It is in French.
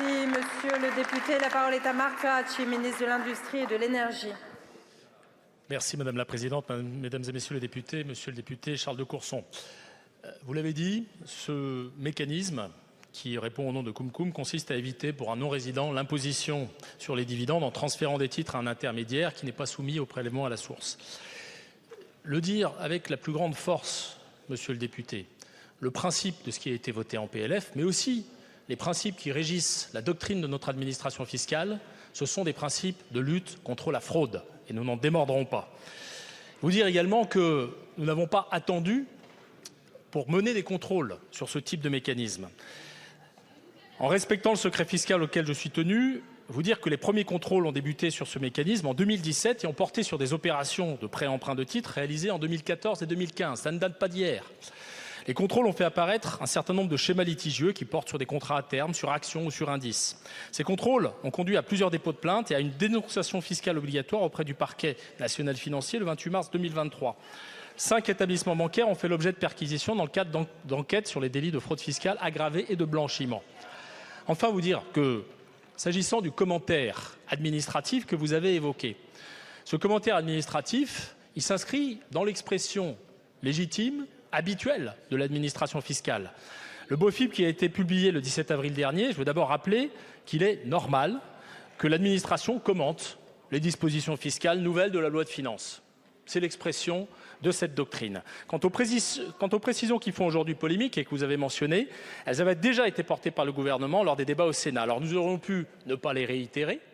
monsieur le député. La parole est à Marc Ferracci, ministre de l'Industrie et de l'Énergie. Merci Madame la Présidente, Mesdames et Messieurs les députés, Monsieur le député Charles de Courson. Vous l'avez dit, ce mécanisme qui répond au nom de Cumcum consiste à éviter pour un non-résident l'imposition sur les dividendes en transférant des titres à un intermédiaire qui n'est pas soumis au prélèvement à la source. Le dire avec la plus grande force, Monsieur le député, le principe de ce qui a été voté en PLF, mais aussi les principes qui régissent la doctrine de notre administration fiscale, ce sont des principes de lutte contre la fraude et nous n'en démordrons pas. Vous dire également que nous n'avons pas attendu pour mener des contrôles sur ce type de mécanisme. En respectant le secret fiscal auquel je suis tenu, vous dire que les premiers contrôles ont débuté sur ce mécanisme en 2017 et ont porté sur des opérations de prêt-emprunt de titres réalisées en 2014 et 2015. Ça ne date pas d'hier. Les contrôles ont fait apparaître un certain nombre de schémas litigieux qui portent sur des contrats à terme, sur actions ou sur indices. Ces contrôles ont conduit à plusieurs dépôts de plainte et à une dénonciation fiscale obligatoire auprès du parquet national financier le 28 mars 2023. 5 établissements bancaires ont fait l'objet de perquisitions dans le cadre d'enquêtes sur les délits de fraude fiscale aggravée et de blanchiment. Enfin, vous dire que, s'agissant du commentaire administratif que vous avez évoqué, ce commentaire administratif, il s'inscrit dans l'expression légitime, habituelle de l'administration fiscale. Le BOFIP qui a été publié le 17 avril dernier, je veux d'abord rappeler qu'il est normal que l'administration commente les dispositions fiscales nouvelles de la loi de finances. C'est l'expression de cette doctrine. Quant aux précisions qui font aujourd'hui polémique et que vous avez mentionnées, elles avaient déjà été portées par le gouvernement lors des débats au Sénat. Alors nous aurions pu ne pas les réitérer,